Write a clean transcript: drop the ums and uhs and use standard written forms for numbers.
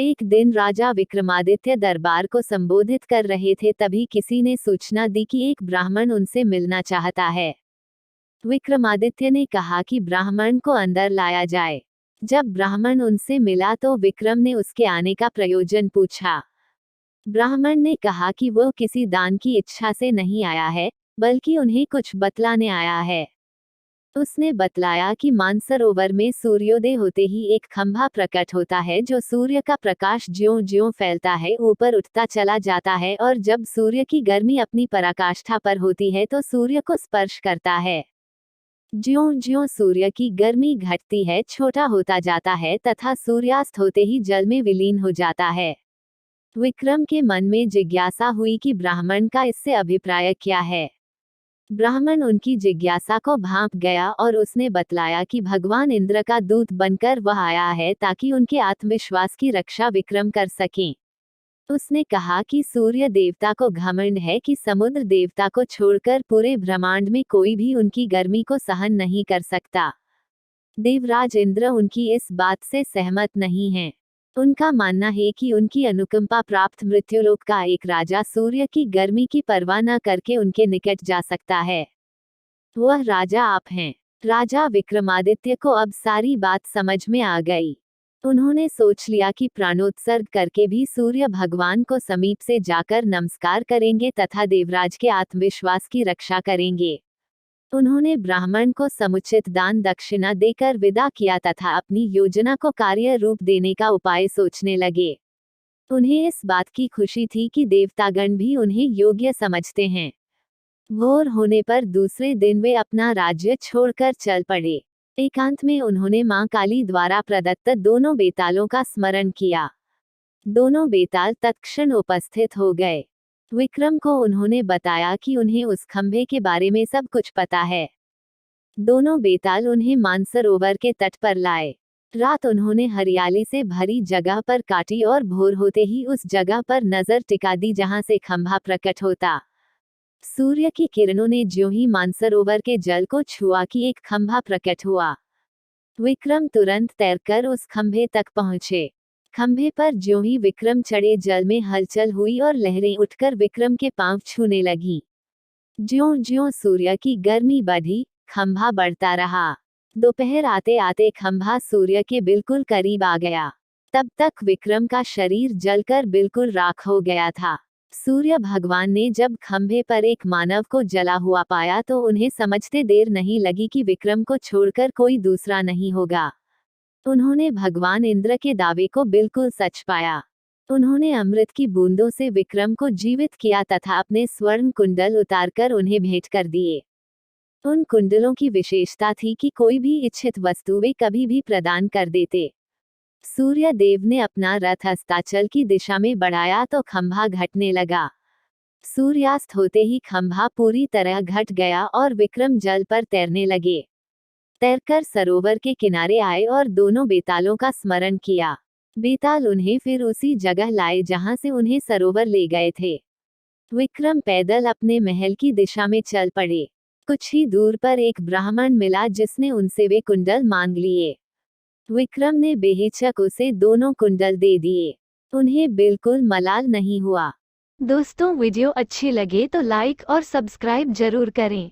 एक दिन राजा विक्रमादित्य दरबार को संबोधित कर रहे थे, तभी किसी ने सूचना दी कि एक ब्राह्मण उनसे मिलना चाहता है। विक्रमादित्य ने कहा कि ब्राह्मण को अंदर लाया जाए। जब ब्राह्मण उनसे मिला तो विक्रम ने उसके आने का प्रयोजन पूछा। ब्राह्मण ने कहा कि वह किसी दान की इच्छा से नहीं आया है, बल्कि उन्हें कुछ बतलाने आया है। उसने बतलाया कि मानसरोवर में सूर्योदय होते ही एक खंभा प्रकट होता है, जो सूर्य का प्रकाश ज्यों-ज्यों फैलता है ऊपर उठता चला जाता है, और जब सूर्य की गर्मी अपनी पराकाष्ठा पर होती है तो सूर्य को स्पर्श करता है। ज्यों-ज्यों सूर्य की गर्मी घटती है, छोटा होता जाता है तथा सूर्यास्त होते ही जल में विलीन हो जाता है। विक्रम के मन में जिज्ञासा हुई कि ब्राह्मण का इससे अभिप्राय क्या है। ब्राह्मण उनकी जिज्ञासा को भांप गया और उसने बतलाया कि भगवान इंद्र का दूत बनकर वह आया है ताकि उनके आत्मविश्वास की रक्षा विक्रम कर सकें। उसने कहा कि सूर्य देवता को घमंड है कि समुद्र देवता को छोड़कर पूरे ब्रह्मांड में कोई भी उनकी गर्मी को सहन नहीं कर सकता। देवराज इंद्र उनकी इस बात से सहमत नहीं हैं। उनका मानना है कि उनकी अनुकंपा प्राप्त मृत्युलोक का एक राजा सूर्य की गर्मी की परवाह न करके उनके निकट जा सकता है। वह राजा आप हैं। राजा विक्रमादित्य को अब सारी बात समझ में आ गई। उन्होंने सोच लिया कि प्राणोत्सर्ग करके भी सूर्य भगवान को समीप से जाकर नमस्कार करेंगे तथा देवराज के आत्मविश्वास की रक्षा करेंगे। उन्होंने ब्राह्मण को समुचित दान दक्षिणा देकर विदा किया तथा अपनी योजना को कार्य रूप देने का उपाय सोचने लगे। उन्हें इस बात की खुशी थी कि देवतागण भी उन्हें योग्य समझते हैं। भोर होने पर दूसरे दिन वे अपना राज्य छोड़कर चल पड़े। एकांत में उन्होंने मां काली द्वारा प्रदत्त दोनों बेतालों का स्मरण किया। दोनों बेताल तत्क्षण उपस्थित हो गए। विक्रम को उन्होंने बताया कि उन्हें उस खंभे के बारे में सब कुछ पता है। दोनों बेताल उन्हें मानसरोवर के तट पर लाए। रात उन्होंने हरियाली से भरी जगह पर काटी और भोर होते ही उस जगह पर नजर टिका दी जहां से खंभा प्रकट होता। सूर्य की किरणों ने ज्यों ही मानसरोवर के जल को छुआ कि एक खंभा प्रकट हुआ। विक्रम तुरंत तैरकर उस खंभे तक पहुंचे। खंभे पर ज्यों ही विक्रम चढ़े, जल में हलचल हुई और लहरें उठकर विक्रम के पांव छूने लगीं। ज्यों-ज्यों सूर्य की गर्मी बढ़ी, खंभा बढ़ता रहा। दोपहर आते आते खंभा सूर्य के बिल्कुल करीब आ गया। तब तक विक्रम का शरीर जलकर बिल्कुल राख हो गया था। सूर्य भगवान ने जब खंभे पर एक मानव को जला हुआ पाया तो उन्हें समझते देर नहीं लगी कि विक्रम को छोड़कर कोई दूसरा नहीं होगा। उन्होंने भगवान इंद्र के दावे को बिल्कुल सच पाया। उन्होंने अमृत की बूंदों से विक्रम को जीवित किया तथा अपने स्वर्ण कुंडल उतारकर उन्हें भेंट कर दिए। उन कुंडलों की विशेषता थी कि कोई भी इच्छित वस्तु वे कभी भी प्रदान कर देते। सूर्य देव ने अपना रथ अस्ताचल की दिशा में बढ़ाया तो खंभा घटने लगा। सूर्यास्त होते ही खंभा पूरी तरह घट गया और विक्रम जल पर तैरने लगे। तैरकर सरोवर के किनारे आए और दोनों बेतालों का स्मरण किया। बेताल उन्हें फिर उसी जगह लाए जहां से उन्हें सरोवर ले गए थे। विक्रम पैदल अपने महल की दिशा में चल पड़े। कुछ ही दूर पर एक ब्राह्मण मिला जिसने उनसे वे कुंडल मांग लिए। विक्रम ने बेहिचक उसे दोनों कुंडल दे दिए। उन्हें बिल्कुल मलाल नहीं हुआ। दोस्तों, वीडियो अच्छी लगे तो लाइक और सब्सक्राइब जरूर करें।